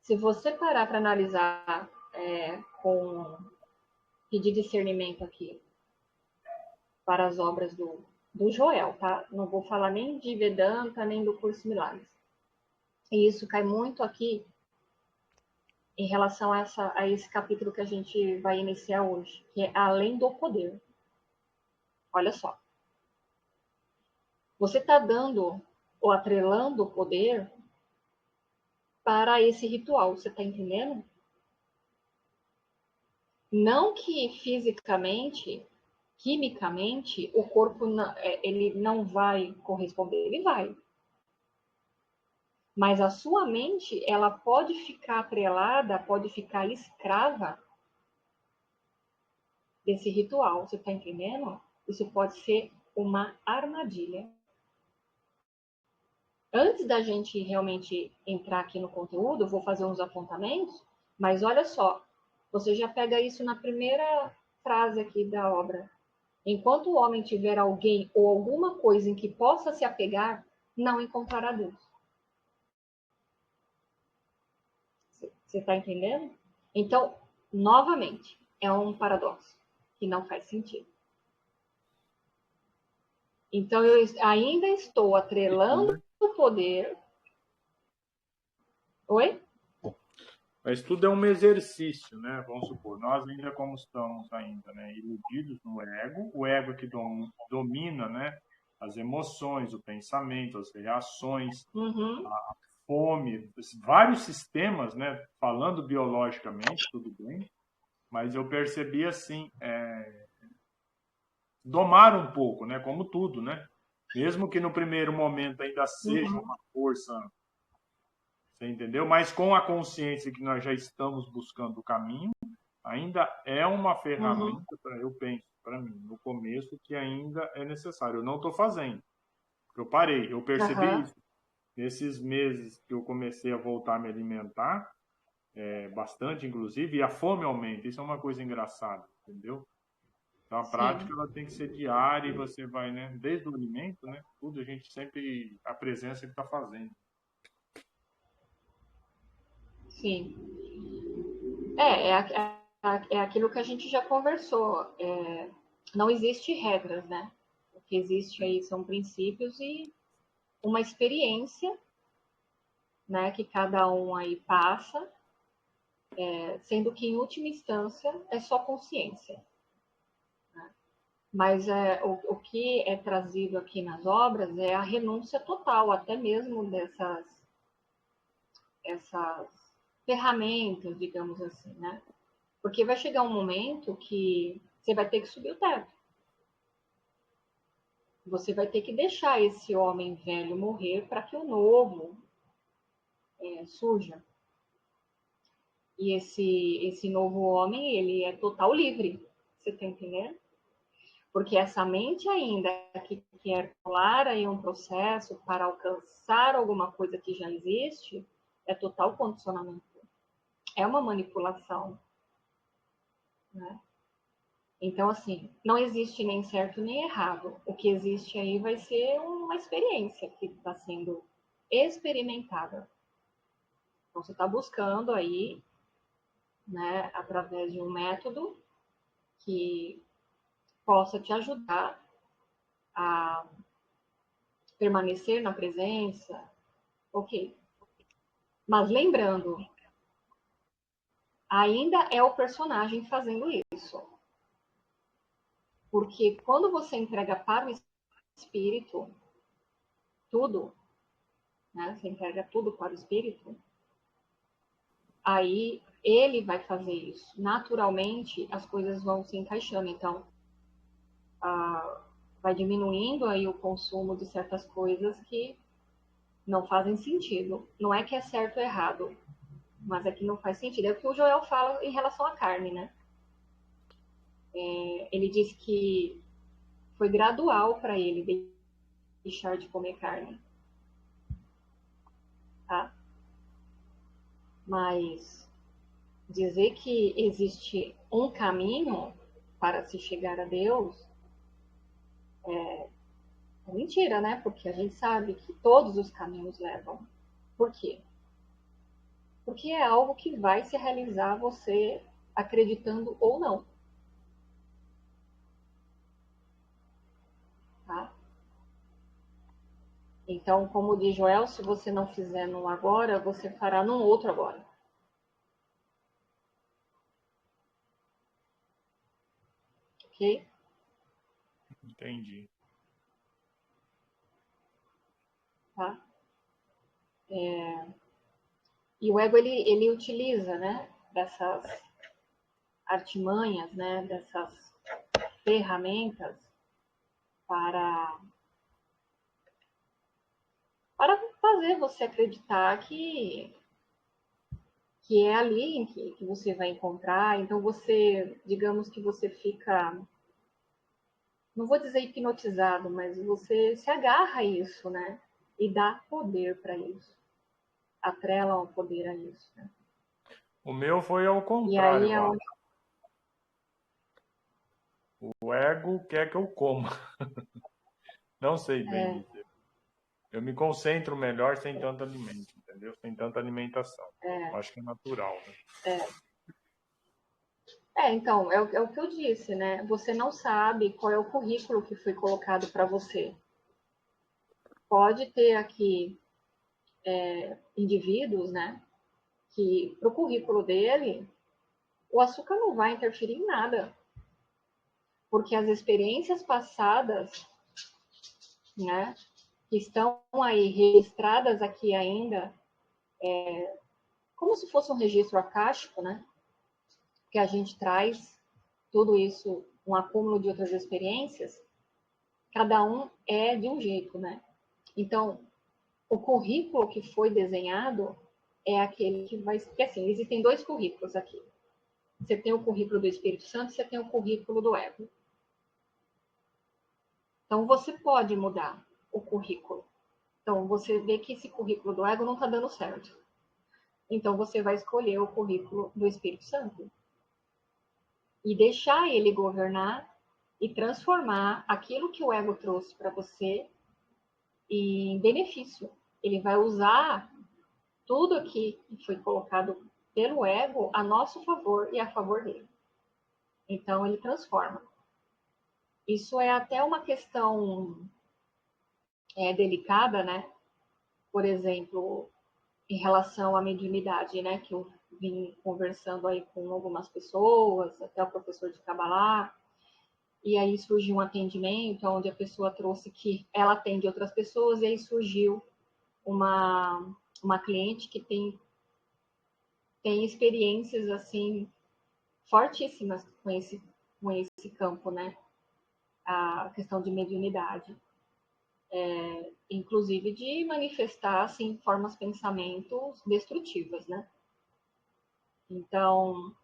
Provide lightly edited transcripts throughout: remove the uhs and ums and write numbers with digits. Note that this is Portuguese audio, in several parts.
Se você parar para analisar com pedir discernimento aqui para as obras do Joel, tá? Não vou falar nem de Vedanta, nem do Curso Milagres. E isso cai muito aqui em relação a esse capítulo que a gente vai iniciar hoje, que é Além do Poder. Olha só. Você está dando ou atrelando o poder para esse ritual, você está entendendo? Não que fisicamente, quimicamente, o corpo ele não vai corresponder, ele vai. Mas a sua mente, ela pode ficar atrelada, pode ficar escrava desse ritual, você está entendendo? Isso pode ser uma armadilha. Antes da gente realmente entrar aqui no conteúdo, eu vou fazer uns apontamentos, mas olha só, você já pega isso na primeira frase aqui da obra. Enquanto o homem tiver alguém ou alguma coisa em que possa se apegar, não encontrará Deus. Você está entendendo? Então, novamente, é um paradoxo que não faz sentido. Então, eu ainda estou atrelando o poder. Oi? Mas tudo é um exercício, né? Vamos supor, nós ainda como estamos ainda, né, iludidos no ego, o ego que domina, né, as emoções, o pensamento, as reações, a fome, vários sistemas, né? Falando biologicamente, tudo bem, mas eu percebi assim, domar um pouco, né? Como tudo, né? Mesmo que no primeiro momento ainda seja uma força, você entendeu? Mas com a consciência que nós já estamos buscando o caminho, ainda é uma ferramenta, eu penso, para mim, no começo, que ainda é necessário. Eu não estou fazendo. Eu parei, eu percebi isso. Nesses meses que eu comecei a voltar a me alimentar, bastante, inclusive, e a fome aumenta. Isso é uma coisa engraçada, entendeu? Então, a prática ela tem que ser diária e você vai, né? Desde o alimento, né? Tudo a gente sempre, a presença está fazendo. Sim. É aquilo que a gente já conversou. Não existe regras, né? O que existe aí são princípios e uma experiência, né, que cada um aí passa, sendo que em última instância é só consciência. Né? Mas o que é trazido aqui nas obras é a renúncia total, até mesmo essas ferramentas, digamos assim, né? Porque vai chegar um momento que você vai ter que subir o teto. Você vai ter que deixar esse homem velho morrer para que o novo surja. E esse novo homem, ele é total livre. Você está entendendo? Porque essa mente ainda que quer pular aí um processo para alcançar alguma coisa que já existe, é total condicionamento. É uma manipulação. Né? Então, assim, não existe nem certo nem errado. O que existe aí vai ser uma experiência que está sendo experimentada. Então, você está buscando aí, né, através de um método que possa te ajudar a permanecer na presença, ok. Mas lembrando, ainda é o personagem fazendo isso. Porque quando você entrega para o espírito tudo, né, você entrega tudo para o espírito, aí ele vai fazer isso. Naturalmente, as coisas vão se encaixando. Então, vai diminuindo aí o consumo de certas coisas que não fazem sentido. Não é que é certo ou errado, mas é que não faz sentido. É o que o Joel fala em relação à carne, né? Ele diz que foi gradual para ele deixar de comer carne, tá? Mas dizer que existe um caminho para se chegar a Deus é mentira, né? Porque a gente sabe que todos os caminhos levam. Por quê? porque é algo que vai se realizar você acreditando ou não. Tá? Então, como diz Joel, se você não fizer num agora, você fará num outro agora. Ok? Entendi. Tá? E o ego, ele utiliza, né, dessas artimanhas, né, dessas ferramentas para, para fazer você acreditar que é ali que você vai encontrar. Então, você, digamos que você fica, não vou dizer hipnotizado, mas você se agarra a isso, né? E dá poder para isso. Atrela o poder a isso, né? O meu foi ao E aí contrário, é ó. onde... O ego quer que eu coma. Não sei bem É, dizer. Eu me concentro melhor sem tanto alimento, entendeu? Sem tanta alimentação. Eu acho que é natural, né? então, é o que eu disse, né? Você não sabe qual é o currículo que foi colocado para você. Pode ter aqui indivíduos, né? Que para o currículo dele, o açúcar não vai interferir em nada. Porque as experiências passadas, né? Que estão aí registradas aqui ainda, como se fosse um registro acástico, né? Que a gente traz tudo isso, um acúmulo de outras experiências, cada um é de um jeito, né? Então, o currículo que foi desenhado é aquele que vai. Porque assim, existem dois currículos aqui. Você tem o currículo do Espírito Santo e você tem o currículo do ego. Então, você pode mudar o currículo. Então, você vê que esse currículo do ego não está dando certo. Então, você vai escolher o currículo do Espírito Santo e deixar ele governar e transformar aquilo que o ego trouxe para você em benefício. Ele vai usar tudo aqui que foi colocado pelo ego a nosso favor e a favor dele. Então, ele transforma. Isso é até uma questão delicada, né? Por exemplo, em relação à mediunidade, né? Que eu vim conversando aí com algumas pessoas, até o professor de Kabbalah, e aí surgiu um atendimento onde a pessoa trouxe que ela atende outras pessoas, e aí surgiu uma cliente que tem experiências, assim, fortíssimas com esse campo, né? A questão de mediunidade. Inclusive de manifestar, assim, formas, pensamentos destrutivas, né? Então,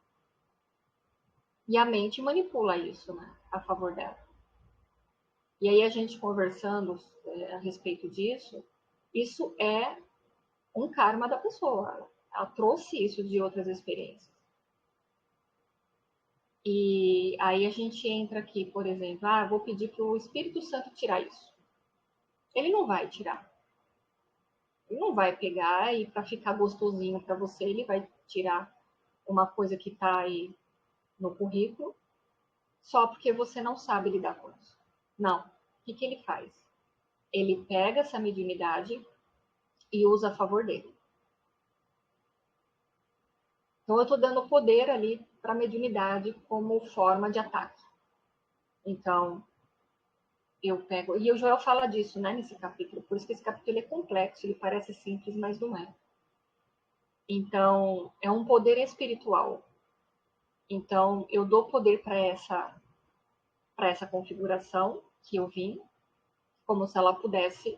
e a mente manipula isso, né? A favor dela. E aí a gente conversando a respeito disso, isso é um karma da pessoa. Ela trouxe isso de outras experiências. E aí a gente entra aqui, por exemplo, vou pedir para o Espírito Santo tirar isso. Ele não vai tirar. Ele não vai pegar e para ficar gostosinho para você, ele vai tirar uma coisa que está aí no currículo só porque você não sabe lidar com isso. Não. O que ele faz? Ele pega essa mediunidade e usa a favor dele. Então, eu estou dando poder ali para a mediunidade como forma de ataque. Então, eu pego. E o Joel fala disso, né, nesse capítulo. Por isso que esse capítulo é complexo, ele parece simples, mas não é. Então, é um poder espiritual. Então, eu dou poder para essa configuração que eu vim, como se ela pudesse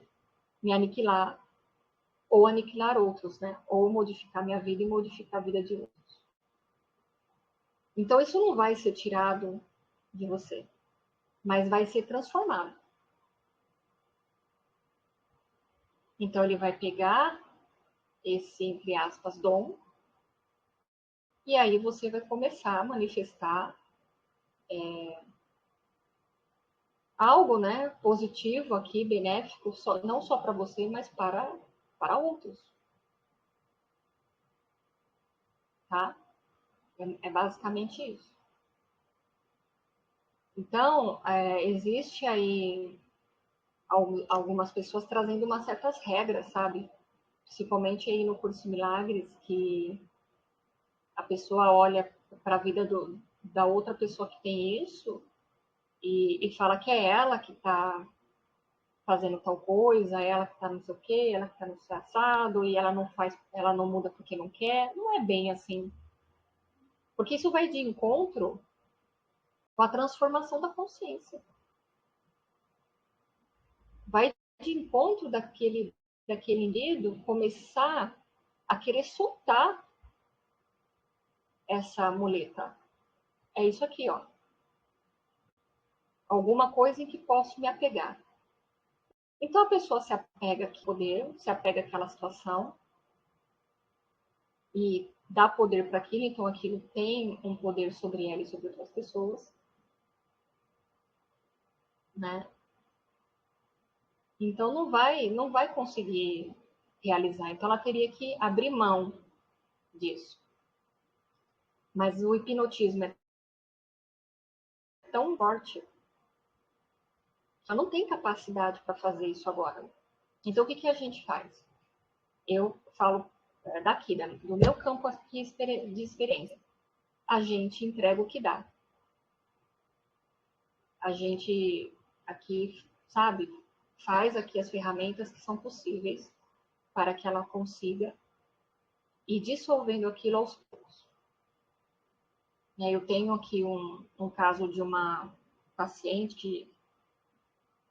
me aniquilar ou aniquilar outros, né? Ou modificar minha vida e modificar a vida de outros. Então, isso não vai ser tirado de você, mas vai ser transformado. Então, ele vai pegar esse, entre aspas, dom, e aí você vai começar a manifestar algo, né, positivo aqui, benéfico, não só para você, mas para outros. tá? É basicamente isso. Então, existe aí algumas pessoas trazendo umas certas regras, sabe? Principalmente aí no curso Milagres, que a pessoa olha para a vida da outra pessoa que tem isso e fala que é ela que está fazendo tal coisa, ela que está não sei o quê, ela que está no seu assado, e ela não muda porque não quer. Não é bem assim. Porque isso vai de encontro com a transformação da consciência. Vai de encontro daquele indivíduo começar a querer soltar essa muleta. É isso aqui, ó. Alguma coisa em que posso me apegar. Então a pessoa se apega ao poder, se apega àquela situação e dá poder para aquilo, então aquilo tem um poder sobre ela e sobre outras pessoas, né? Então não vai conseguir realizar. Então ela teria que abrir mão disso. Mas o hipnotismo é tão forte, ela não tem capacidade para fazer isso agora. Então o que a gente faz? Eu falo daqui, do meu campo aqui de experiência. A gente entrega o que dá. A gente aqui, sabe, faz aqui as ferramentas que são possíveis para que ela consiga ir dissolvendo aquilo aos poucos. Eu tenho aqui um caso de uma paciente que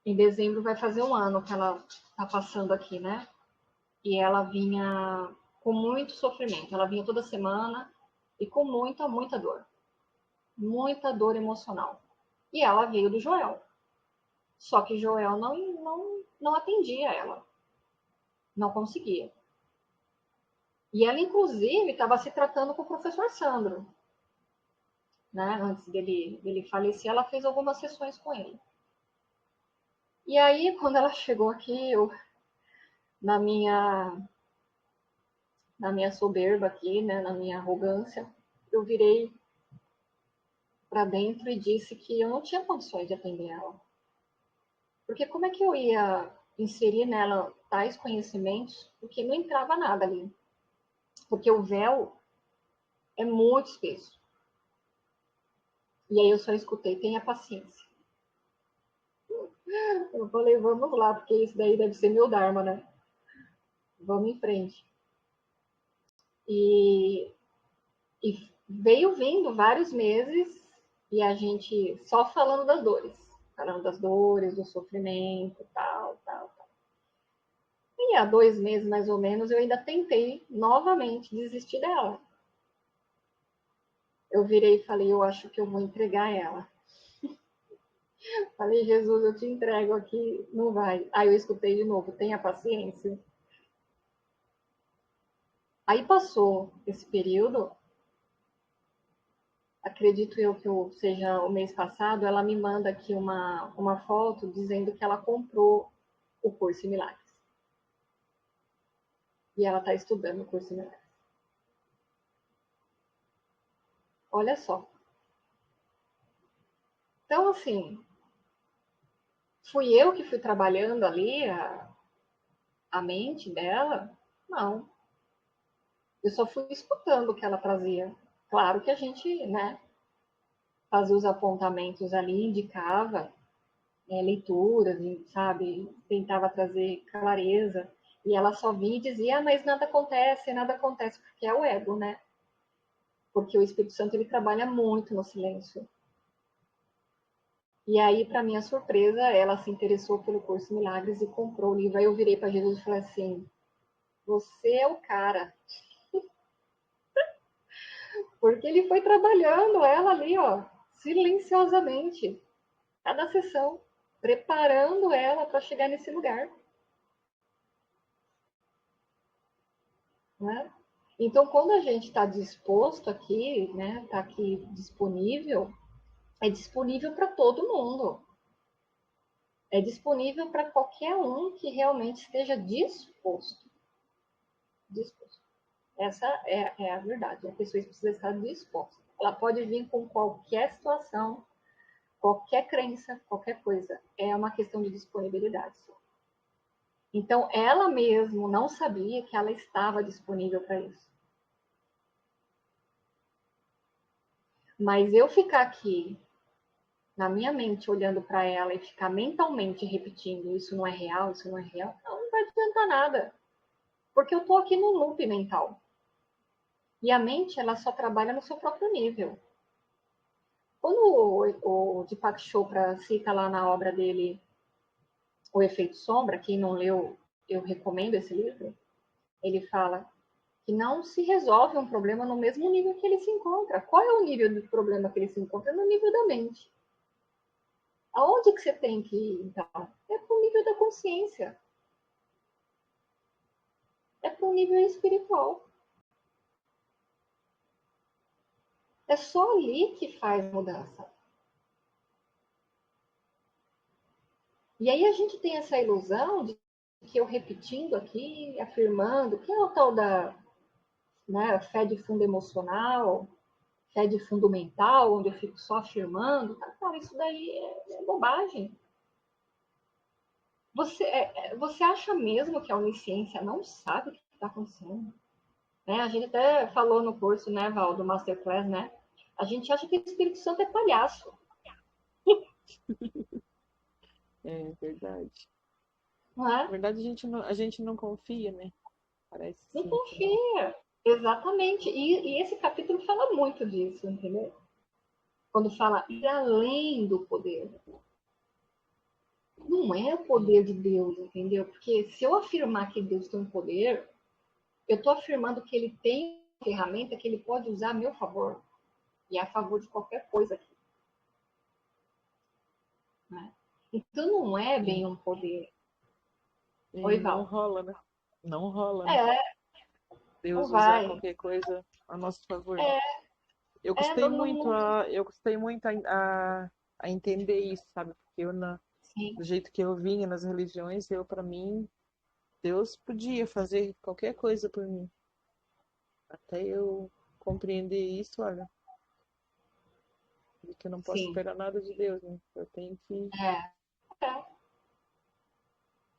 em dezembro vai fazer um ano que ela está passando aqui, né? E ela vinha com muito sofrimento. Ela vinha toda semana e com muita dor. Muita dor emocional. E ela veio do Joel. Só que Joel não atendia ela. Não conseguia. E ela, inclusive, estava se tratando com o professor Sandro. Né? Antes dele falecer, ela fez algumas sessões com ele. E aí, quando ela chegou aqui, na minha soberba aqui, né, na minha arrogância, eu virei para dentro e disse que eu não tinha condições de atender ela. Porque como é que eu ia inserir nela tais conhecimentos, porque não entrava nada ali. Porque o véu é muito espesso. E aí eu só escutei, tenha paciência. Eu falei, vamos lá, porque isso daí deve ser meu dharma, né? Vamos em frente. E veio vindo vários meses e a gente só falando das dores, do sofrimento, tal. E há 2 meses, mais ou menos, eu ainda tentei novamente desistir dela. Eu virei e falei, eu acho que eu vou entregar ela. Falei, Jesus, eu te entrego aqui, não vai. Aí eu escutei de novo, tenha paciência. Aí passou esse período, acredito eu que seja o mês passado, ela me manda aqui uma foto dizendo que ela comprou o curso em Milagres. E ela está estudando o curso em Milagres. Olha só. Então, assim, fui eu que fui trabalhando ali a mente dela? Não. Eu só fui escutando o que ela trazia. Claro que a gente, né, fazia os apontamentos ali, indicava leituras, sabe, tentava trazer clareza. E ela só vinha e dizia, mas nada acontece, porque é o ego, né? Porque o Espírito Santo, ele trabalha muito no silêncio. E aí, para minha surpresa, ela se interessou pelo curso Milagres e comprou o livro. Aí eu virei para Jesus e falei assim, você é o cara. Porque ele foi trabalhando ela ali, ó, silenciosamente, cada sessão, preparando ela para chegar nesse lugar. Né? Então, quando a gente está disposto aqui, né, está aqui disponível, é disponível para todo mundo. É disponível para qualquer um que realmente esteja disposto. Essa é a verdade. A pessoa precisa estar disposta. Ela pode vir com qualquer situação, qualquer crença, qualquer coisa. É uma questão de disponibilidade. Então, ela mesmo não sabia que ela estava disponível para isso. Mas eu ficar aqui, na minha mente, olhando para ela e ficar mentalmente repetindo: isso não é real, isso não é real, não vai adiantar nada. Porque eu estou aqui no loop mental. E a mente, ela só trabalha no seu próprio nível. Quando o Deepak Chopra cita lá na obra dele O Efeito Sombra, quem não leu, eu recomendo esse livro, ele fala que não se resolve um problema no mesmo nível que ele se encontra. Qual é o nível do problema que ele se encontra? No nível da mente. Aonde que você tem que ir, então? É para o nível da consciência. É para o nível espiritual. É só ali que faz mudança. E aí a gente tem essa ilusão de que eu repetindo aqui, afirmando, que é o tal da, né, fé de fundo emocional, fé de fundo mental, onde eu fico só afirmando. Cara, isso daí é bobagem. Você acha mesmo que a onisciência não sabe o que está acontecendo? Né? A gente até falou no curso, né, Val, do Masterclass, né? A gente acha que o Espírito Santo é palhaço. É verdade. Não Na é? verdade, a gente não confia, né? Parece Não sim que não. confia. Exatamente. E esse capítulo fala muito disso, entendeu? Quando fala ir além do poder. Não é o Sim, poder de Deus, entendeu? Porque se eu afirmar que Deus tem um poder, eu estou afirmando que ele tem uma ferramenta que ele pode usar a meu favor. E a favor de qualquer coisa aqui. Né? Então não é sim. bem um poder. E Oi, não Val. rola, né? Não rola, né? É, não Deus usar vai. qualquer coisa a nosso favor. É, Eu no mundo. custei muito a entender isso, sabe? Porque Sim, do jeito que eu vinha nas religiões, para mim, Deus podia fazer qualquer coisa por mim. Até eu compreender isso, olha, de que eu não posso sim. esperar nada de Deus, né? Eu tenho que. É.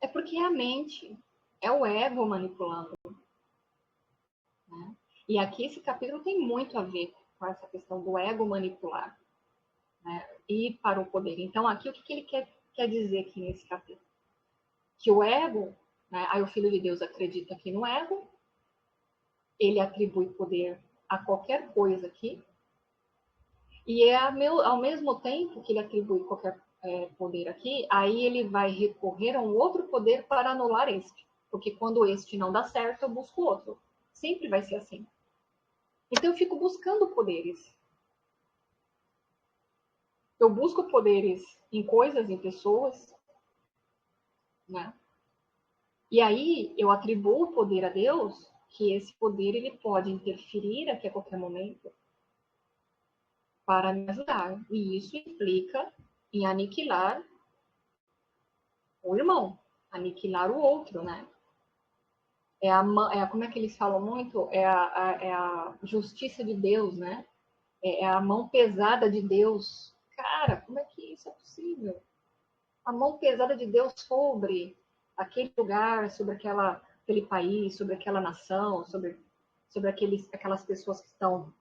É porque é a mente, é o ego manipulando. Né? E aqui esse capítulo tem muito a ver com essa questão do ego manipular, né? E para o poder. Então, aqui o que ele quer dizer aqui nesse capítulo? Que o ego, né? Aí o Filho de Deus acredita aqui no ego, ele atribui poder a qualquer coisa aqui, e ao mesmo tempo que ele atribui qualquer poder aqui, aí ele vai recorrer a um outro poder para anular este. Porque quando este não dá certo, eu busco outro. Sempre vai ser assim. Então eu fico buscando poderes. Eu busco poderes em coisas, em pessoas, né? E aí eu atribuo o poder a Deus, que esse poder ele pode interferir aqui a qualquer momento para me ajudar. E isso implica em aniquilar o irmão, aniquilar o outro, né? Como é que eles falam muito? É a justiça de Deus, né? É a mão pesada de Deus. Cara, como é que isso é possível? A mão pesada de Deus sobre aquele lugar, sobre aquele país, sobre aquela nação, sobre aquelas pessoas que estão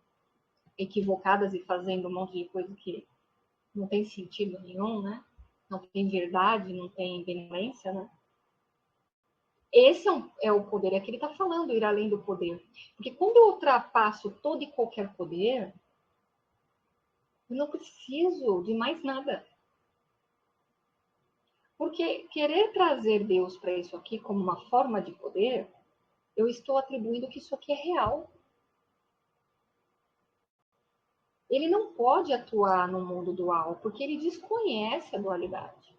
equivocadas e fazendo um monte de coisa que não tem sentido nenhum, né? Não tem verdade, não tem benevolência, né? Esse é o poder, é que ele está falando, ir além do poder. Porque quando eu ultrapasso todo e qualquer poder, eu não preciso de mais nada. Porque querer trazer Deus para isso aqui como uma forma de poder, eu estou atribuindo que isso aqui é real. Ele não pode atuar no mundo dual, porque ele desconhece a dualidade.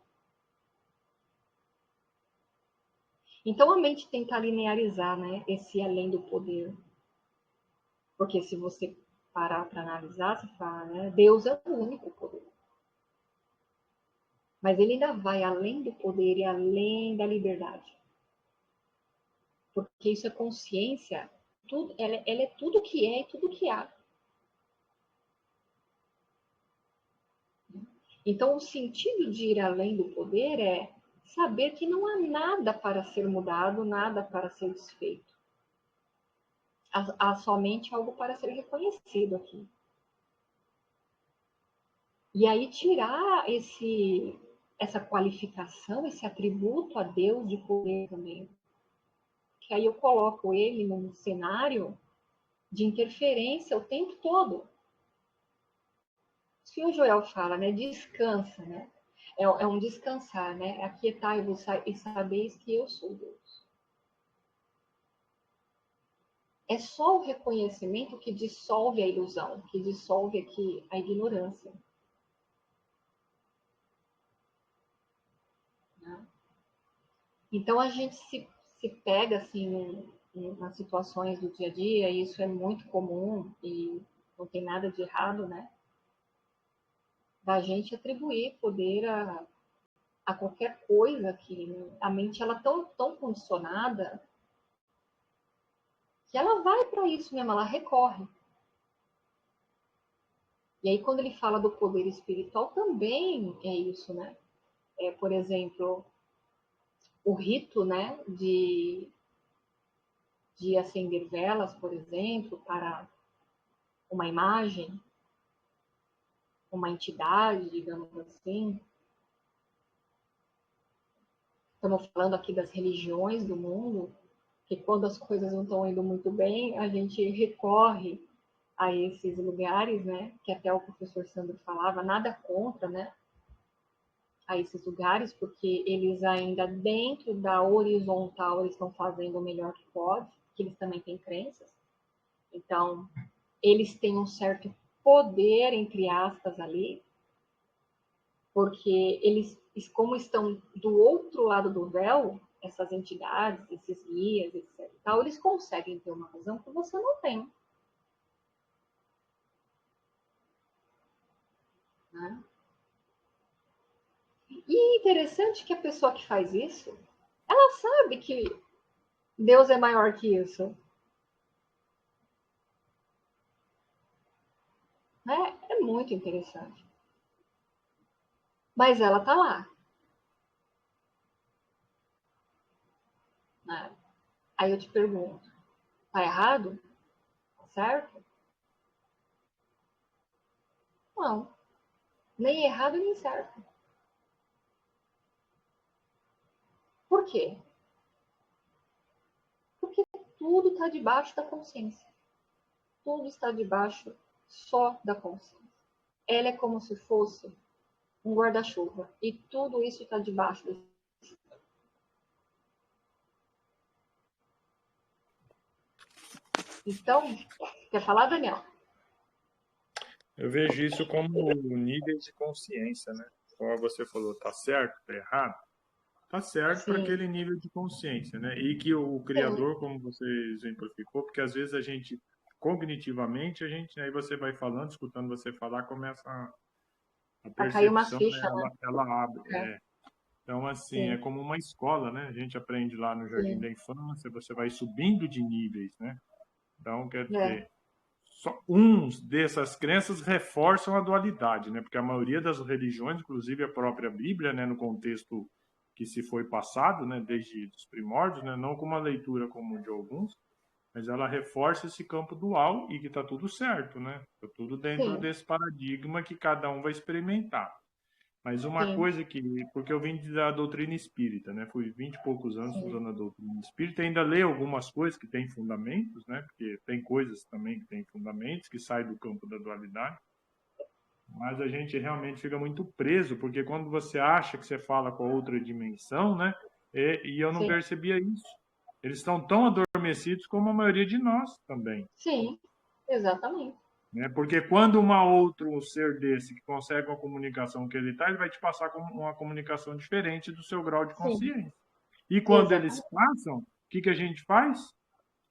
Então a mente tenta linearizar, né, esse além do poder. Porque se você parar para analisar, você fala, né, Deus é o único poder. Mas ele ainda vai além do poder e além da liberdade. Porque isso é consciência tudo, ela é tudo que é e tudo que há. Então, o sentido de ir além do poder é saber que não há nada para ser mudado, nada para ser desfeito. Há somente algo para ser reconhecido aqui. E aí tirar essa qualificação, esse atributo a Deus de poder também. Que aí eu coloco ele num cenário de interferência o tempo todo. Se o Joel fala, né, descansa, né? É um descansar, né? Aquietai-vos e sabeis que eu sou Deus. É só o reconhecimento que dissolve a ilusão, que dissolve aqui a ignorância. Né? Então a gente se pega assim nas situações do dia a dia, e isso é muito comum e não tem nada de errado, né? Da gente atribuir poder a qualquer coisa que a mente ela tão condicionada que ela vai para isso mesmo, ela recorre. E aí quando ele fala do poder espiritual também é isso, né? Por exemplo, o rito, né, de acender velas, por exemplo, para uma imagem, uma entidade, digamos assim. Estamos falando aqui das religiões do mundo, que quando as coisas não estão indo muito bem, a gente recorre a esses lugares, né? Que até o professor Sandro falava, nada contra, né? A esses lugares, porque eles ainda dentro da horizontal eles estão fazendo o melhor que pode, que eles também têm crenças. Então, eles têm um certo poder, entre aspas, ali, porque eles, como estão do outro lado do véu, essas entidades, esses guias, etc. Tal, eles conseguem ter uma visão que você não tem. Né? E é interessante que a pessoa que faz isso, ela sabe que Deus é maior que isso. Né? É muito interessante. Mas ela tá lá. Né? Aí eu te pergunto, tá errado? Tá certo? Não. Nem errado, nem certo. Por quê? Porque tudo está debaixo da consciência. Tudo está debaixo só da consciência. Ela é como se fosse um guarda-chuva. E tudo isso está debaixo desse. Então, quer falar, Daniel? Eu vejo isso como níveis de consciência, né? Como você falou, tá certo, tá errado? Tá certo para Sim, aquele nível de consciência, né? E que o sim. Criador, como você exemplificou, porque às vezes a gente, cognitivamente, a gente, aí você vai falando, escutando você falar, começa a Vai cair umas percepção, né? fichas, Ela abre. né? Então, assim, é Sim, como uma escola, né? A gente aprende lá no Jardim sim. da Infância, você vai subindo de níveis, né? Então, quer É, dizer, só uns dessas crenças reforçam a dualidade, né? Porque a maioria das religiões, inclusive a própria Bíblia, né, no contexto que se foi passado, né, desde os primórdios, né, não com uma leitura como de alguns, mas ela reforça esse campo dual e que está tudo certo, né? Está tudo dentro sim, desse paradigma que cada um vai experimentar. Mas uma sim, coisa que, porque eu vim da doutrina espírita, né? Fui 20 e poucos anos sim, estudando a doutrina espírita, ainda leio algumas coisas que têm fundamentos, né? Porque tem coisas também que têm fundamentos, que saem do campo da dualidade, mas a gente realmente fica muito preso, porque quando você acha que você fala com a outra dimensão, né? E eu não sim, percebia isso. Eles estão tão adormecidos como a maioria de nós também. sim, exatamente. Né? Porque quando uma outro ser desse que consegue uma comunicação que ele está, ele vai te passar com uma comunicação diferente do seu grau de Sim, consciência. E quando eles exatamente. passam, o que, que a gente faz?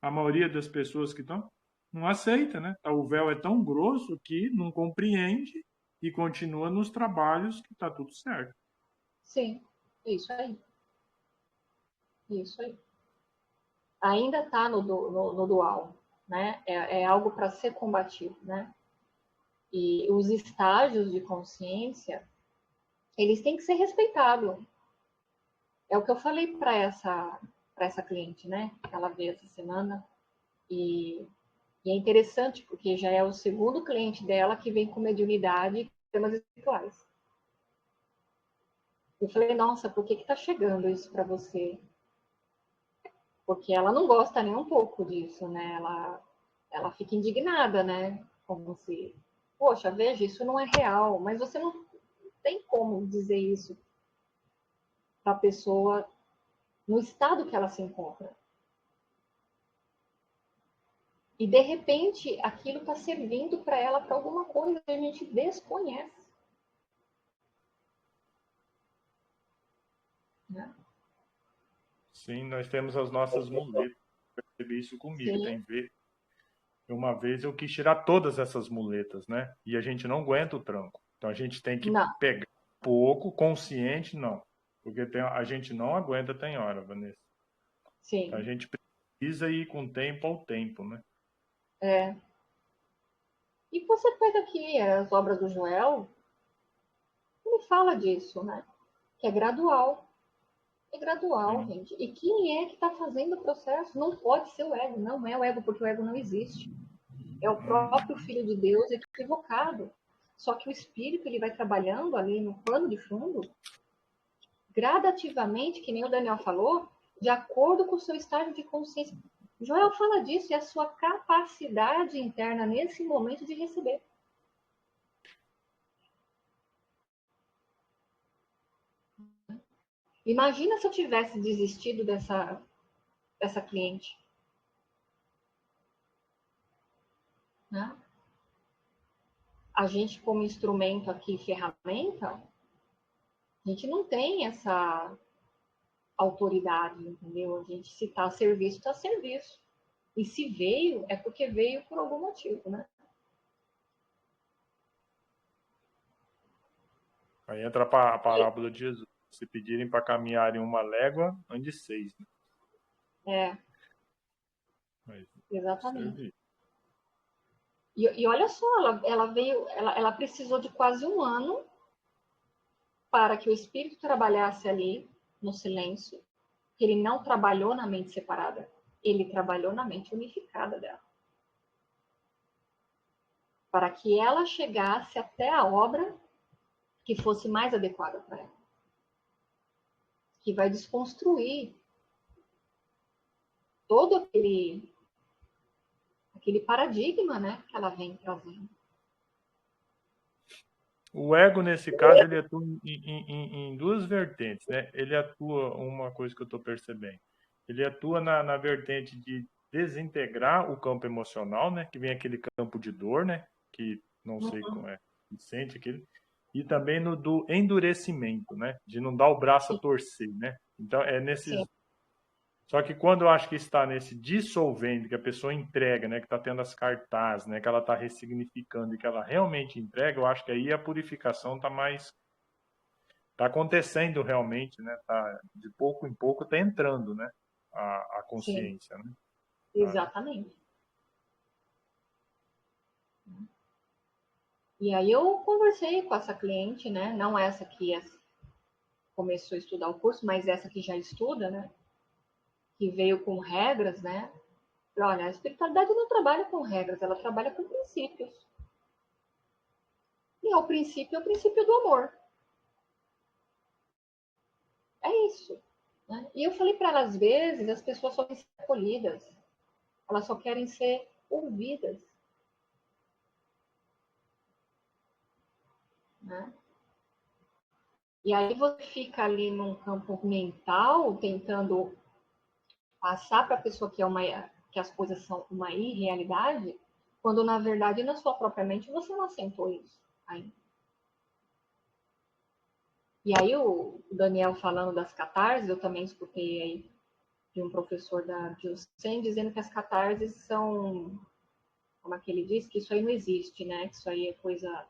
A maioria das pessoas que estão não aceita, né? O véu é tão grosso que não compreende e continua nos trabalhos que está tudo certo. Sim, isso aí, isso aí. Ainda está no dual. né? É algo para ser combatido, né? E os estágios de consciência, eles têm que ser respeitados. É o que eu falei para essa cliente, né? Que ela veio essa semana. E é interessante, porque já é o segundo cliente dela que vem com mediunidade e temas espirituais. Eu falei, nossa, por que tá chegando isso para você? Porque ela não gosta nem um pouco disso, né? Ela fica indignada, né? Como se, poxa, veja, isso não é real. Mas você não tem como dizer isso para a pessoa no estado que ela se encontra. E de repente aquilo está servindo para ela para alguma coisa que a gente desconhece. Né? Sim, nós temos as nossas muletas. Eu percebi isso comigo. Sim. Tem ver. Uma vez eu quis tirar todas essas muletas, né? E a gente não aguenta o tranco. Então a gente tem que Não. pegar pouco, consciente, não. Porque a gente não aguenta, tem hora, Vanessa. Então a Sim. gente precisa ir com tempo ao tempo, né? É. E você pega aqui as obras do Joel, ele fala disso, né? Que é gradual. É gradual, Sim. gente. E quem é que está fazendo o processo? Não pode ser o ego. Não é o ego, porque o ego não existe. É o próprio Filho de Deus equivocado. Só que o espírito ele vai trabalhando ali no plano de fundo, gradativamente, que nem o Daniel falou, de acordo com o seu estágio de consciência. Joel fala disso, é a sua capacidade interna nesse momento de receber. Imagina se eu tivesse desistido dessa cliente. Né? A gente, como instrumento aqui, ferramenta, a gente não tem essa autoridade, entendeu? A gente, se está a serviço, está a serviço. E se veio, é porque veio por algum motivo, né? Aí entra a parábola de Jesus. Se pedirem para caminharem uma légua, ande 6. Né? É, Mas exatamente. servir. E olha só, ela precisou de quase um ano para que o espírito trabalhasse ali no silêncio, que ele não trabalhou na mente separada, ele trabalhou na mente unificada dela. Para que ela chegasse até a obra que fosse mais adequada para ela. Que vai desconstruir todo aquele paradigma, né, que ela vem trazendo. O ego, nesse caso, ele atua em duas vertentes, né? Ele atua, uma coisa que eu estou percebendo, ele atua na vertente de desintegrar o campo emocional, né? Que vem aquele campo de dor, né? Que não sei como é, que sente aquele. E também no do endurecimento, né? De não dar o braço a Sim, torcer, né? Então, é nesses. sim, Só que quando eu acho que está nesse dissolvendo, que a pessoa entrega, né, que está tendo as cartazes, né, que ela está ressignificando e que ela realmente entrega, eu acho que aí a purificação está acontecendo realmente, né, tá, de pouco em pouco está entrando, né, a sim, consciência, né. exatamente. E aí eu conversei com essa cliente, né? Não essa que começou a estudar o curso, mas essa que já estuda, né? Que veio com regras, né? Olha, a espiritualidade não trabalha com regras, ela trabalha com princípios. E o princípio do amor. É isso. Né? E eu falei para ela, às vezes, as pessoas só querem ser acolhidas. Elas só querem ser ouvidas. Né? E aí você fica ali num campo mental, tentando passar para a pessoa que as coisas são uma irrealidade, quando na verdade na sua própria mente você não assentou isso ainda. E aí o Daniel falando das catarses, eu também escutei aí de um professor da Jusen dizendo que as catarses são, como é que ele diz, que isso aí não existe, né? Que isso aí é coisa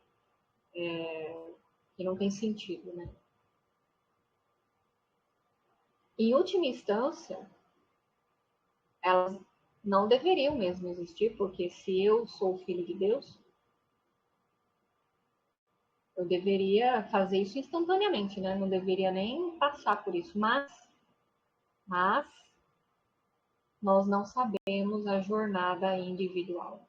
que não tem sentido, né? Em última instância, elas não deveriam mesmo existir, porque se eu sou filho de Deus, eu deveria fazer isso instantaneamente, né? Não deveria nem passar por isso. Mas nós não sabemos a jornada individual.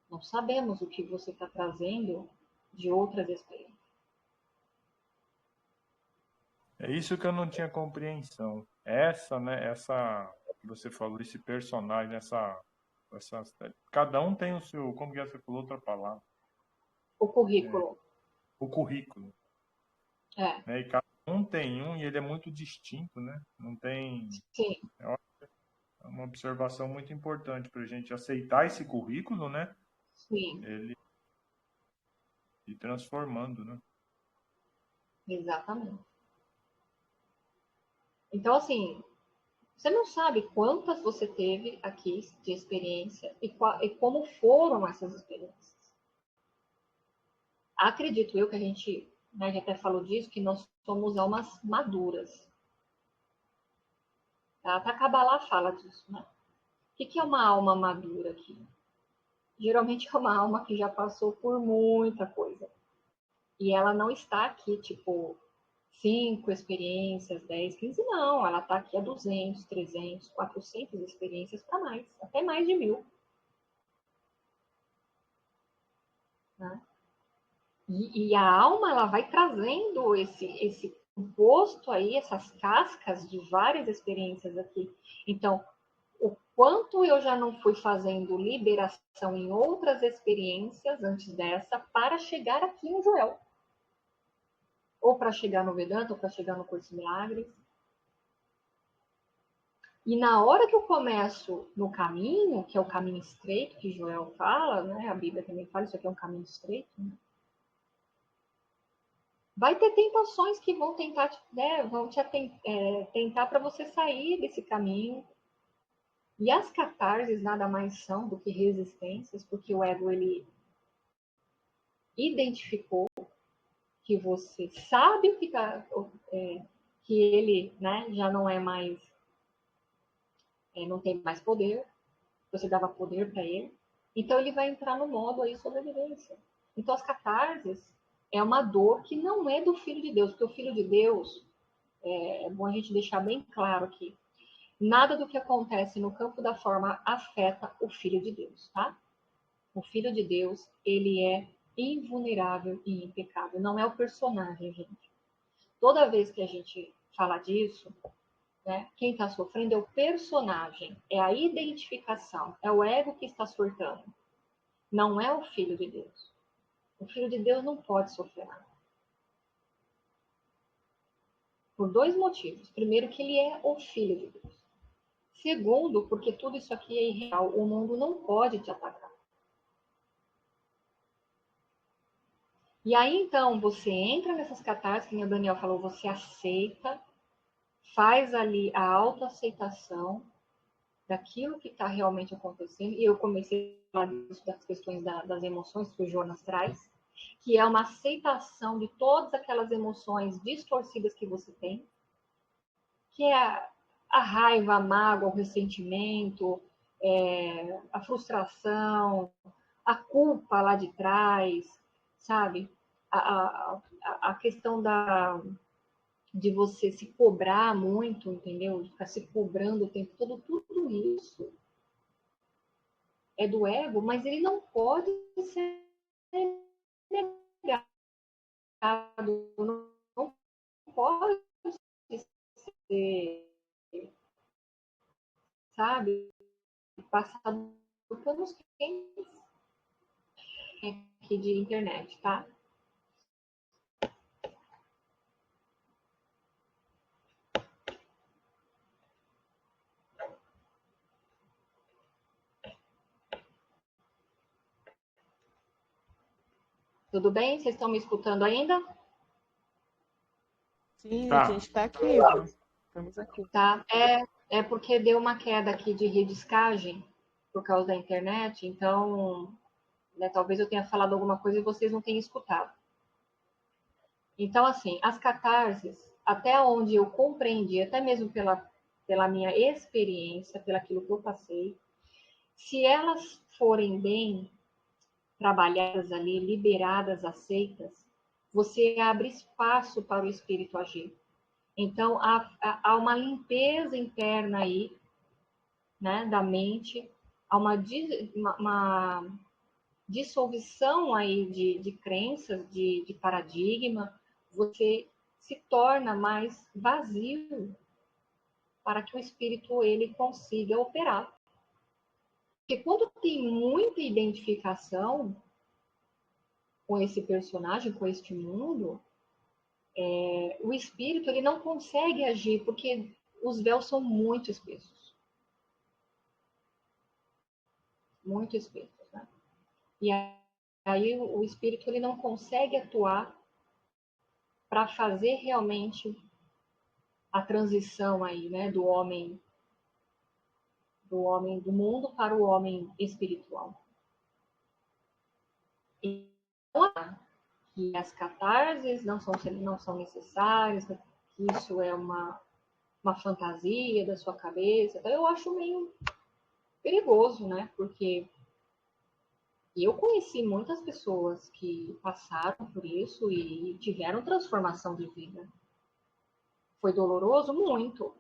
Não sabemos o que você está trazendo de outras experiências. É isso que eu não tinha compreensão. Essa, né? Essa que você falou, esse personagem, cada um tem o seu, como que você falou outra palavra? O currículo. O currículo, É, né? E cada um tem um e ele é muito distinto, né? Não tem. sim, É uma observação muito importante para a gente aceitar esse currículo, né? sim, Ele ir transformando, né? exatamente. Então, assim, você não sabe quantas você teve aqui de experiência e como foram essas experiências. Acredito eu que a gente, né, já até falou disso, que nós somos almas maduras. Tá? Até a Kabbalah fala disso, né? O que é uma alma madura aqui? Geralmente é uma alma que já passou por muita coisa. E ela não está aqui, tipo, 5 experiências, 10, 15, não. Ela está aqui há 200, 300, 400 experiências para mais, até mais de 1000. Né? E a alma, ela vai trazendo esse composto aí, essas cascas de várias experiências aqui. Então, o quanto eu já não fui fazendo liberação em outras experiências antes dessa para chegar aqui no Joel. Ou para chegar no Vedanta, ou para chegar no Curso de Milagres. E na hora que eu começo no caminho, que é o caminho estreito, que Joel fala, né? A Bíblia também fala, isso aqui é um caminho estreito, né? Vai ter tentações que vão tentar, né, tentar para você sair desse caminho. E as catarses nada mais são do que resistências, porque o ego, ele identificou que você sabe o que tá, que ele, né, já não é mais, não tem mais poder, você dava poder para ele, então ele vai entrar no modo aí sobrevivência. Então as catarses é uma dor que não é do Filho de Deus, porque o Filho de Deus, é bom a gente deixar bem claro aqui, nada do que acontece no campo da forma afeta o Filho de Deus, tá? O Filho de Deus, ele é invulnerável e impecável. Não é o personagem, gente. Toda vez que a gente fala disso, né, quem está sofrendo é o personagem, é a identificação, é o ego que está surtando. Não é o Filho de Deus. O Filho de Deus não pode sofrer nada. Por dois motivos. Primeiro, que ele é o Filho de Deus. Segundo, porque tudo isso aqui é irreal. O mundo não pode te atacar. E aí, então, você entra nessas catarses, que o Daniel falou, você aceita, faz ali a autoaceitação daquilo que está realmente acontecendo. E eu comecei a falar disso, das questões das emoções que o Jonas traz, que é uma aceitação de todas aquelas emoções distorcidas que você tem, que é a raiva, a mágoa, o ressentimento, a frustração, a culpa lá de trás, sabe? A questão de você se cobrar muito, entendeu? De ficar se cobrando o tempo todo, tudo isso é do ego, mas ele não pode ser negado, não pode ser, sabe, passado por panos quentes aqui de internet, tá? Tudo bem? Vocês estão me escutando ainda? Sim, a Tá. gente está aqui, Ivan. Estamos aqui. Tá? É porque deu uma queda aqui de rediscagem por causa da internet, então, né, talvez eu tenha falado alguma coisa e vocês não tenham escutado. Então, assim, as catarses, até onde eu compreendi, até mesmo pela minha experiência, pelo aquilo que eu passei, se elas forem bem trabalhadas ali, liberadas, aceitas, você abre espaço para o espírito agir. Então, há uma limpeza interna aí, né, da mente, há uma dissolução aí de crenças, de paradigma, você se torna mais vazio para que o espírito ele consiga operar. Porque quando tem muita identificação com esse personagem, com este mundo, o espírito ele não consegue agir porque os véus são muito espessos. Muito espessos, né? E aí o espírito ele não consegue atuar para fazer realmente a transição aí, né, do homem do mundo para o homem espiritual. Então, que as catarses não são necessárias, que isso é uma fantasia da sua cabeça. Então, eu acho meio perigoso, né? Porque eu conheci muitas pessoas que passaram por isso e tiveram transformação de vida. Foi doloroso? Muito.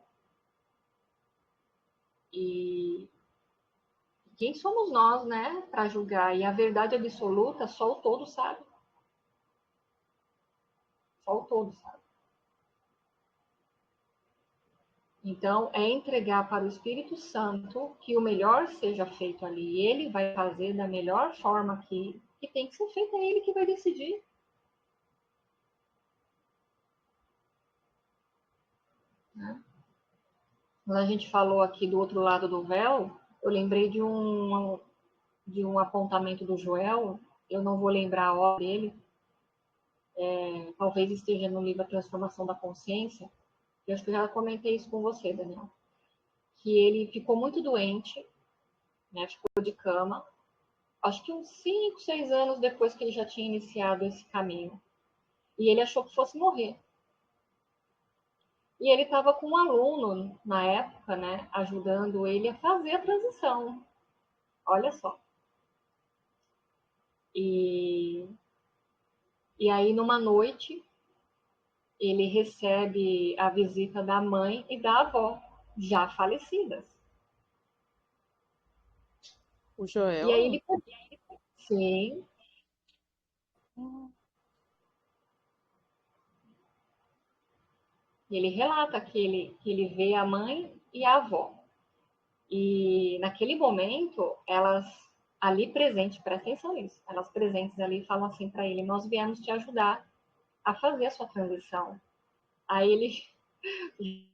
E quem somos nós, né, para julgar? E a verdade absoluta só o todo sabe. Só o todo sabe. Então, é entregar para o Espírito Santo que o melhor seja feito ali. Ele vai fazer da melhor forma que tem que ser feito. É ele que vai decidir. Né? Quando a gente falou aqui do outro lado do véu, eu lembrei de um apontamento do Joel. Eu não vou lembrar a hora dele. Talvez esteja no livro A Transformação da Consciência. Eu acho que eu já comentei isso com você, Daniel. Que ele ficou muito doente, né? Ficou de cama. Acho que uns 5, 6 anos depois que ele já tinha iniciado esse caminho. E ele achou que fosse morrer. E ele estava com um aluno, na época, né? Ajudando ele a fazer a transição. Olha só. E aí, numa noite, ele recebe a visita da mãe e da avó, já falecidas. O Joel? E aí ele... Sim. Ele relata que ele vê a mãe e a avó. E naquele momento, elas ali presentes, presta atenção nisso, elas presentes ali falam assim para ele: nós viemos te ajudar a fazer a sua transição. Aí ele,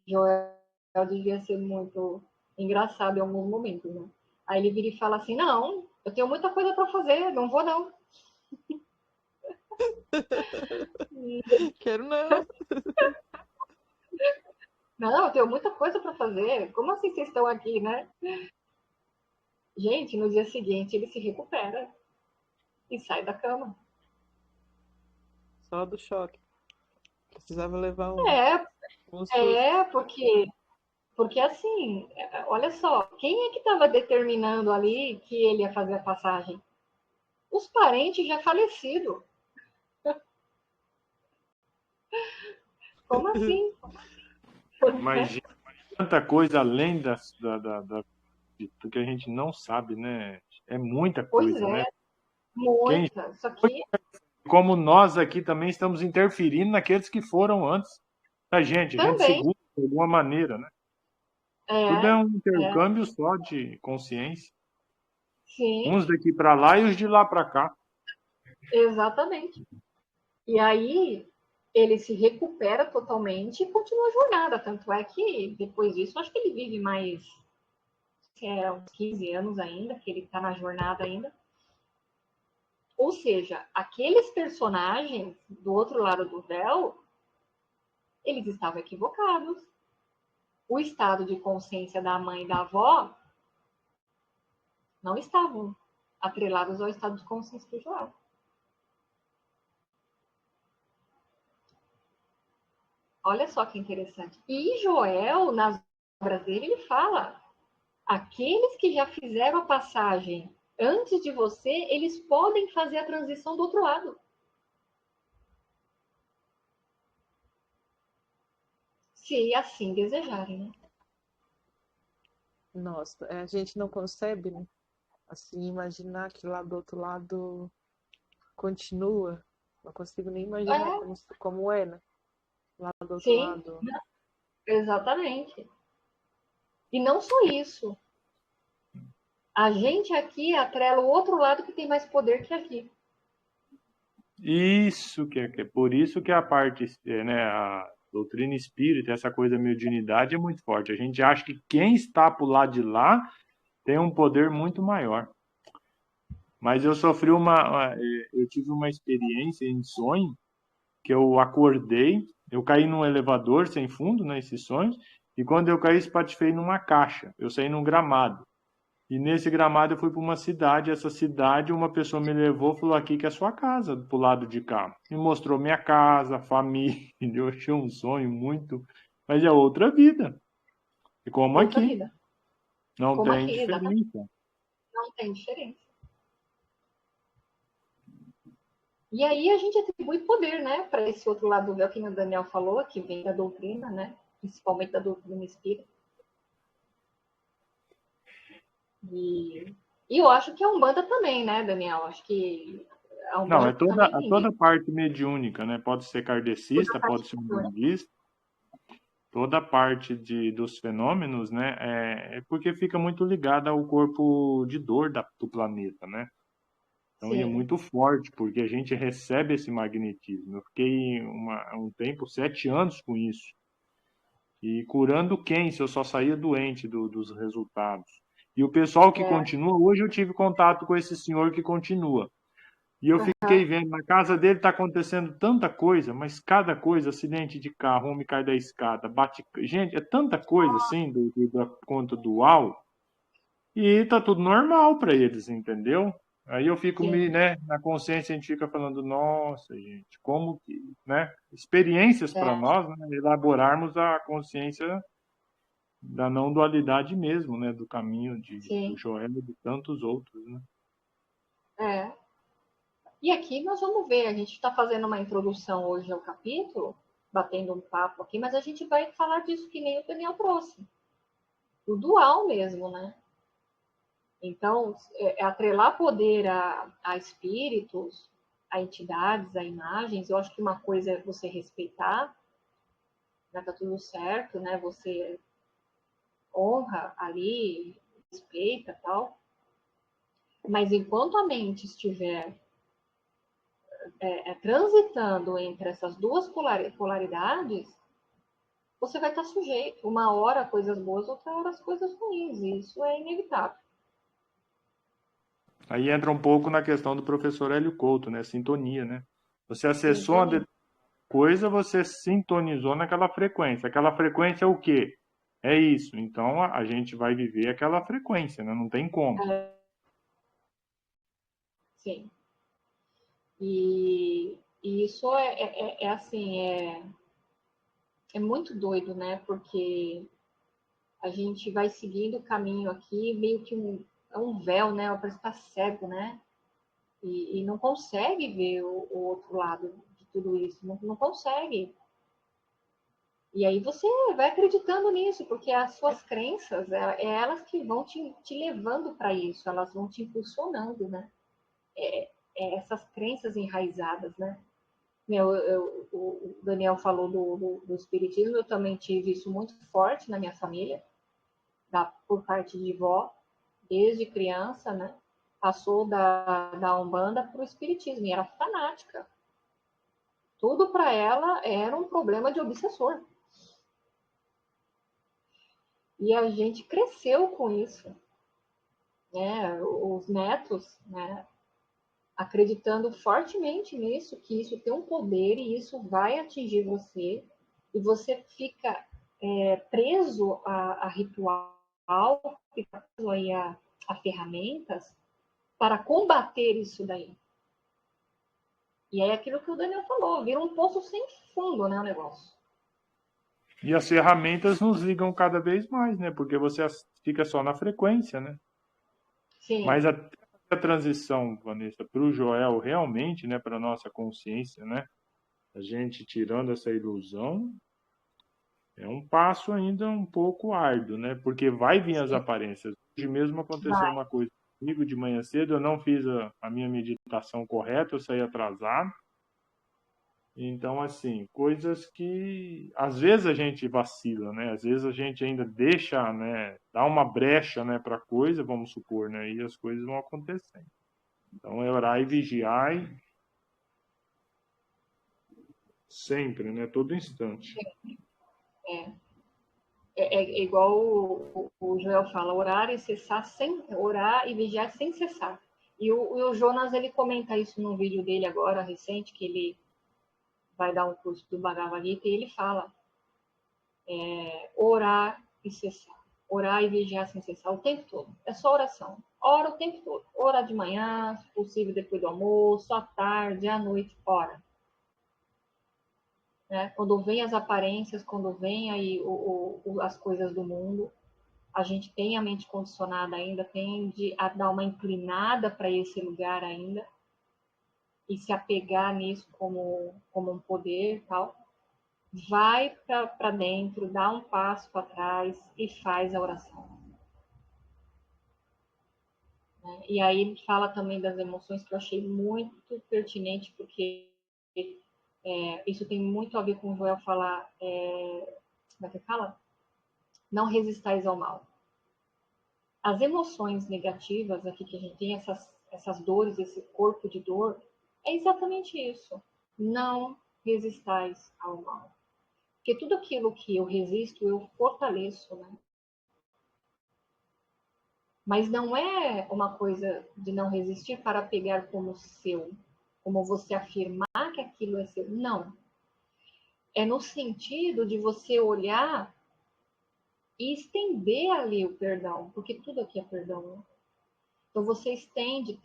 Joel devia ser muito engraçado em alguns momentos, né? Aí ele vira e fala assim: não, eu tenho muita coisa para fazer, não vou não. Quero não. Não, eu tenho muita coisa para fazer. Como assim vocês estão aqui, né? Gente, no dia seguinte ele se recupera e sai da cama. Só do choque. Precisava levar um É, susto. porque assim, olha só, quem é que estava determinando ali que ele ia fazer a passagem? Os parentes já falecidos. Como assim? Mas tanta coisa além do que a gente não sabe, né? É muita Pois coisa, né? é, Quem, muita. Só que como nós aqui também estamos interferindo naqueles que foram antes da gente. A gente também segura de alguma maneira, né? Tudo é é, um é, intercâmbio só de consciência. sim, Uns daqui para lá e os de lá para cá. exatamente. E aí ele se recupera totalmente e continua a jornada. Tanto é que depois disso, acho que ele vive mais uns 15 anos ainda, que ele está na jornada ainda. Ou seja, aqueles personagens do outro lado do véu, eles estavam equivocados. O estado de consciência da mãe e da avó não estavam atrelados ao estado de consciência do Joel. Olha só que interessante. E Joel, nas palavras dele, ele fala: aqueles que já fizeram a passagem antes de você, eles podem fazer a transição do outro lado. Se assim desejarem, né? Nossa, a gente não concebe, né? Assim, imaginar que lá do outro lado continua. Não consigo nem imaginar É, como é, né? Lá do outro sim, lado. exatamente. E não só isso. A gente aqui atrela o outro lado que tem mais poder que aqui. Isso que é por isso que a parte, né, a doutrina espírita, essa coisa mediunidade é muito forte. A gente acha que quem está pro lado de lá tem um poder muito maior. Mas eu sofri eu tive uma experiência em sonho que eu acordei, eu caí num elevador sem fundo, né, esses sonhos, e quando eu caí, espatifei numa caixa. Eu saí num gramado. E nesse gramado eu fui para uma cidade. Essa cidade, uma pessoa me levou, falou: aqui que é sua casa, pro lado de cá. Me mostrou minha casa, família. Eu achei um sonho muito. Mas é outra vida. E como Outra aqui, vida. não Como tem aqui, exatamente. diferença. Não tem diferença. E aí a gente atribui poder, né, para esse outro lado do véu que o Daniel falou, que vem da doutrina, né, principalmente da doutrina espírita. E eu acho que a Umbanda também, né, Daniel? Acho que a Não, Umbanda também é tem toda isso. parte mediúnica, né? Pode ser Toda a kardecista, parte pode ser toda. umbandista. Toda a parte dos fenômenos, né, é porque fica muito ligada ao corpo de dor do planeta, né? Então, e é Sim, muito forte, porque a gente recebe esse magnetismo. Eu fiquei um tempo, 7 anos com isso. E curando quem, se eu só saía doente dos resultados. E o pessoal que é. continua, hoje eu tive contato com esse senhor que continua. E eu fiquei vendo, na casa dele está acontecendo tanta coisa, mas cada coisa, acidente de carro, homem cai da escada, bate. Gente, é tanta coisa assim, da conta dual, e tá tudo normal para eles, entendeu? Aí eu fico Sim, né, na consciência a gente fica falando, nossa, gente, como que, né? Experiências para é, nós, né, elaborarmos a consciência da não dualidade mesmo, né? Do caminho do sim, Joel e de tantos outros, né? é. E aqui nós vamos ver, a gente está fazendo uma introdução hoje ao capítulo, batendo um papo aqui, mas a gente vai falar disso que nem o Daniel trouxe. O dual mesmo, né? Então, atrelar poder a espíritos, a entidades, a imagens, eu acho que uma coisa é você respeitar, né, tá tudo certo, né? Você honra ali, respeita tal. Mas enquanto a mente estiver transitando entre essas duas polaridades, você vai estar sujeito. Uma hora a coisas boas, outra hora as coisas ruins. E isso é inevitável. Aí entra um pouco na questão do professor Hélio Couto, né? Sintonia, né? Você acessou uma Sintonia. coisa, você sintonizou naquela frequência. Aquela frequência é o quê? É isso. Então a gente vai viver aquela frequência, né? Não tem como. Sim. E isso é assim, é muito doido, né? Porque a gente vai seguindo o caminho aqui, meio que é um véu, né? Parece que tá cego, né? E não consegue ver o outro lado de tudo isso, não consegue. E aí você vai acreditando nisso, porque as suas crenças, elas que vão te levando para isso, elas vão te impulsionando, né? Essas crenças enraizadas, né? O Daniel falou do espiritismo, eu também tive isso muito forte na minha família, por parte de vó, desde criança, né? Passou da Umbanda para o espiritismo, e era fanática. Tudo para ela era um problema de obsessor. E a gente cresceu com isso, né? Os netos, né? Acreditando fortemente nisso, que isso tem um poder e isso vai atingir você, e você fica preso a ritual, fica preso aí a ferramentas para combater isso daí. E é aquilo que o Daniel falou, vira um poço sem fundo, né, o negócio. E as ferramentas nos ligam cada vez mais, né? Porque você fica só na frequência, né? Sim, Mas a transição, Vanessa, para o Joel realmente, né, para a nossa consciência, né? A gente tirando essa ilusão, é um passo ainda um pouco árduo, né? Porque vai vir as sim, aparências. Hoje mesmo aconteceu vai. uma coisa comigo de manhã cedo, eu não fiz a minha meditação correta, eu saí atrasado. Então, assim, coisas que às vezes a gente vacila, né? Às vezes a gente ainda deixa, né? Dá uma brecha, né, para coisa, vamos supor, né? E as coisas vão acontecendo. Então, é orar e vigiar sempre, né? Todo instante. É. É igual o Joel fala, orar e vigiar sem cessar. E o Jonas, ele comenta isso num vídeo dele agora, recente, que ele vai dar um curso do Bhagavad Gita, e ele fala orar e cessar. Orar e vigiar sem cessar o tempo todo. É só oração. Ora o tempo todo. Ora de manhã, se possível depois do almoço, à tarde, à noite, ora. Né? Quando vem as aparências, quando vem aí as coisas do mundo, a gente tem a mente condicionada ainda, tende a dar uma inclinada para esse lugar ainda e se apegar nisso como um poder e tal. Vai para dentro, dá um passo para trás e faz a oração. Né? E aí ele fala também das emoções, que eu achei muito pertinente, porque isso tem muito a ver com o Joel falar, como é que fala? Não resistais ao mal. As emoções negativas aqui que a gente tem, essas dores, esse corpo de dor, é exatamente isso. Não resistais ao mal. Porque tudo aquilo que eu resisto, eu fortaleço, né? Mas não é uma coisa de não resistir para pegar como seu, como você afirmar que aquilo é seu. Não. É no sentido de você olhar e estender ali o perdão, porque tudo aqui é perdão, né? Então você estende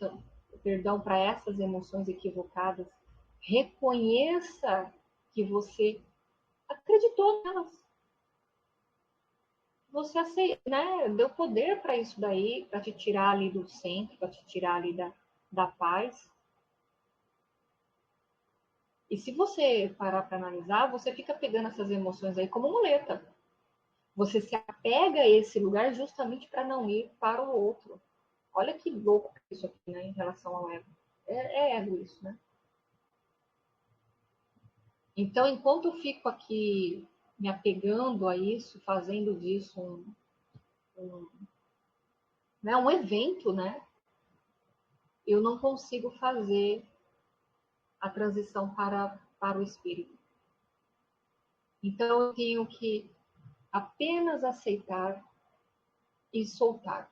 o perdão para essas emoções equivocadas. Reconheça que você acreditou nelas. Você né, deu poder para isso daí, para te tirar ali do centro, para te tirar ali da paz. E se você parar para analisar, você fica pegando essas emoções aí como muleta. Você se apega a esse lugar justamente para não ir para o outro. Olha que louco isso aqui, né, em relação ao ego. É ego isso, né? Então, enquanto eu fico aqui me apegando a isso, fazendo disso né, um evento, né, eu não consigo fazer a transição para o espírito. Então, eu tenho que apenas aceitar e soltar.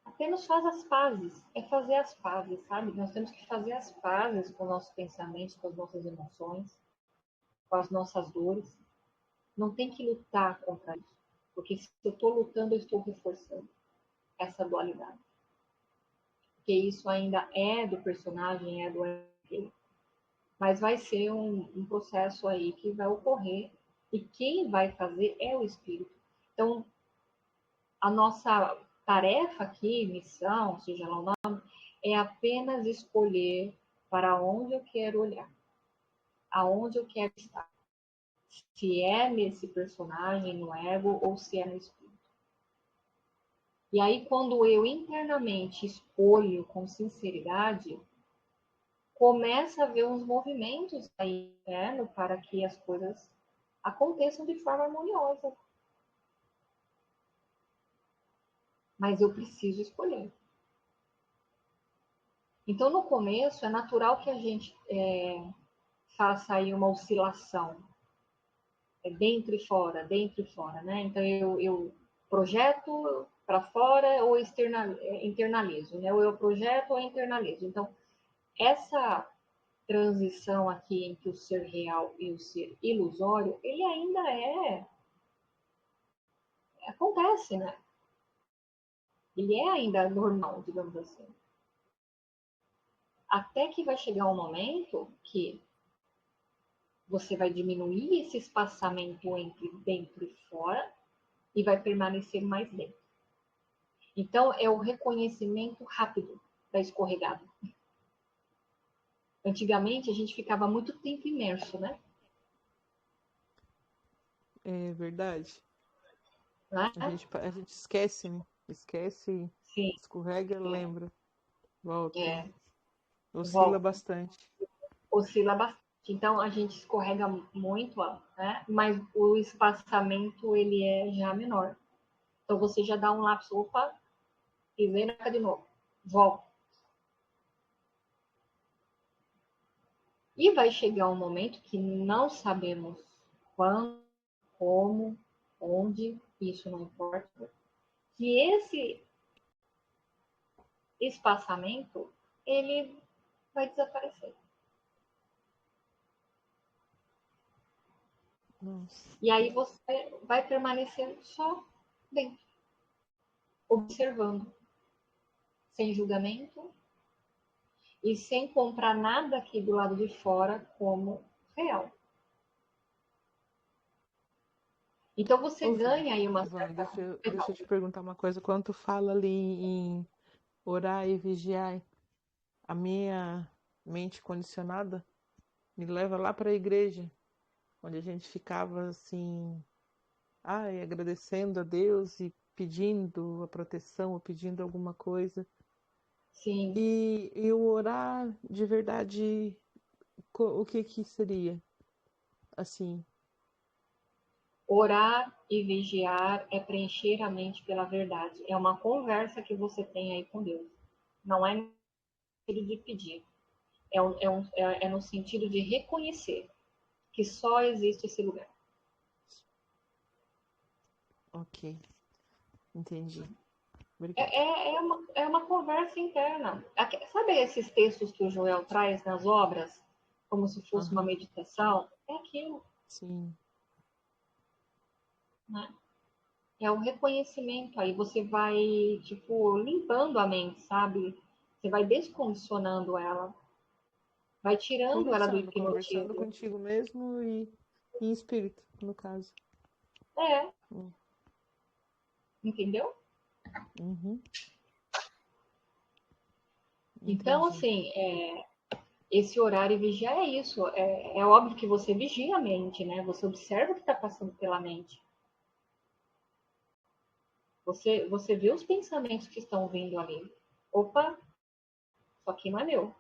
Apenas faz as pazes. É fazer as pazes, sabe? Nós temos que fazer as pazes com nossos pensamentos, com as nossas emoções, com as nossas dores. Não tem que lutar contra isso. Porque se eu estou lutando, eu estou reforçando essa dualidade. Porque isso ainda é do personagem, é do ele. Mas vai ser um processo aí que vai ocorrer e quem vai fazer é o espírito. Então, a nossa tarefa aqui, missão, seja lá o nome, é apenas escolher para onde eu quero olhar, aonde eu quero estar. Se é nesse personagem, no ego, ou se é no espírito. E aí, quando eu internamente escolho com sinceridade, começa a ver uns movimentos aí interno para que as coisas aconteçam de forma harmoniosa. Mas eu preciso escolher. Então, no começo, é natural que a gente faça aí uma oscilação, dentro e fora, né? Então, eu projeto para fora ou internalizo, né? Ou eu projeto ou internalizo. Então, essa transição aqui entre o ser real e o ser ilusório, ele ainda acontece, né? Ele é ainda normal, digamos assim. Até que vai chegar um momento que você vai diminuir esse espaçamento entre dentro e fora e vai permanecer mais dentro. Então, é o reconhecimento rápido da escorregada. Antigamente, a gente ficava muito tempo imerso, né? É verdade. Né? A gente esquece, né? Esquece, Sim, escorrega, lembra. Volta. é, Oscila volta, bastante. oscila bastante. Então, a gente escorrega muito, né? Mas o espaçamento, ele é já menor. Então, você já dá um lapso, opa, pisei na de novo, volta. E vai chegar um momento que não sabemos quando, como, onde, isso não importa, que esse espaçamento, ele vai desaparecer. Nossa. E aí você vai permanecer só dentro, observando, sem julgamento e sem comprar nada aqui do lado de fora como real. Então você Ô, ganha aí uma Giovana, certa. deixa eu te perguntar uma coisa. Quando tu fala ali em orar e vigiar, a minha mente condicionada me leva lá para a igreja, onde a gente ficava assim, ai, agradecendo a Deus e pedindo a proteção ou pedindo alguma coisa. Sim, E o orar de verdade, o que que seria? Assim, orar e vigiar é preencher a mente pela verdade. É uma conversa que você tem aí com Deus. Não é no sentido de pedir. É no sentido de reconhecer que só existe esse lugar. ok, entendi. É, Obrigada. é uma conversa interna. Sabe esses textos que o Joel traz nas obras, como se fosse uma Aham, meditação? É aquilo, sim. né? É o reconhecimento. Aí você vai, tipo, limpando a mente, sabe? Você vai descondicionando ela, vai tirando ela do Conversando hipnotismo. contigo mesmo e em espírito, no caso. É, Hum, entendeu? Uhum, Então, entendi. assim, esse horário vigiar é isso. É óbvio que você vigia a mente, né? Você observa o que está passando pela mente. Você vê os pensamentos que estão vindo ali. Opa, isso aqui não é meu.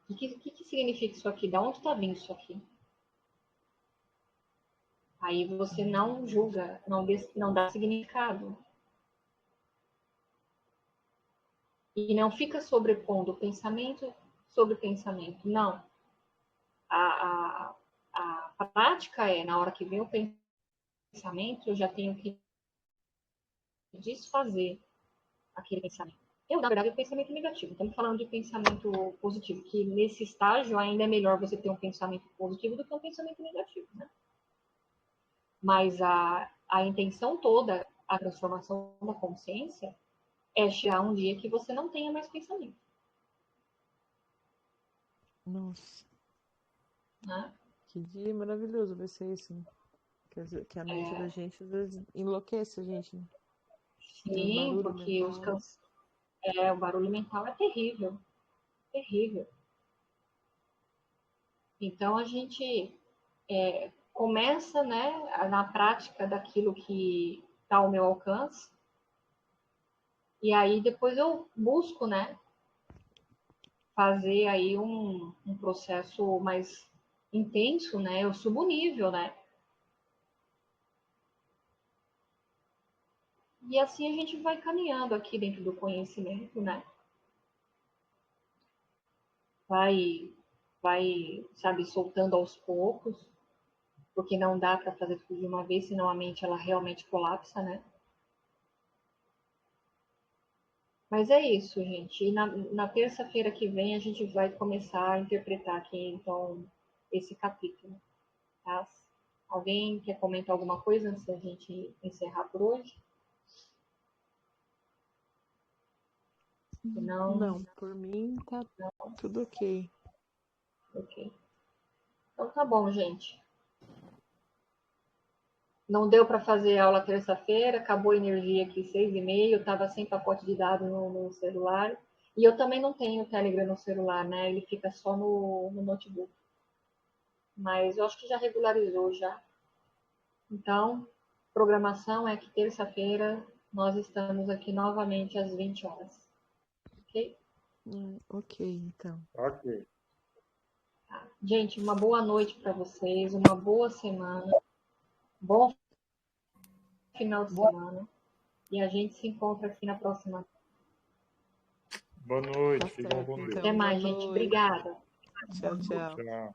O que significa isso aqui? Da onde está vindo isso aqui? Aí você não julga, não dá significado. E não fica sobrepondo pensamento sobre pensamento. Não. A, a prática é, na hora que vem o pensamento, eu já tenho que desfazer aquele pensamento. Na verdade, é pensamento negativo. Estamos falando de pensamento positivo, que nesse estágio ainda é melhor você ter um pensamento positivo do que um pensamento negativo, né? Mas a intenção toda, a transformação da consciência, é chegar um dia que você não tenha mais pensamento, Nossa, né? que dia maravilhoso vai ser esse, né? Que a mente da gente às vezes enlouquece a gente, né? Aquele Sim, barulho porque mental. o barulho mental é terrível, terrível. Então a gente começa, né, na prática daquilo que está ao meu alcance, e aí depois eu busco, né, fazer aí um processo mais intenso, né? Eu subo o nível, né? E assim a gente vai caminhando aqui dentro do conhecimento, né? Vai, sabe, soltando aos poucos, porque não dá para fazer tudo de uma vez, senão a mente ela realmente colapsa, né? Mas é isso, gente. E na terça-feira que vem a gente vai começar a interpretar aqui, então, esse capítulo, tá? Alguém quer comentar alguma coisa antes da gente encerrar por hoje? Se não, Não, por mim tá tudo ok. Ok. Então tá bom, gente. Não deu para fazer aula terça-feira, acabou a energia aqui 6h30, eu estava sem pacote de dados no celular. E eu também não tenho Telegram no celular, né? Ele fica só no notebook. Mas eu acho que já regularizou já. Então, programação é que terça-feira nós estamos aqui novamente às 20 horas. Ok? Ok, então. Ok. Tá. Gente, uma boa noite para vocês, uma boa semana, bom final de semana. E a gente se encontra aqui na próxima. Boa noite, Tá fiquem certo, com Deus. Até então. Boa mais, gente. noite. Obrigada. Tchau, tchau. Tchau.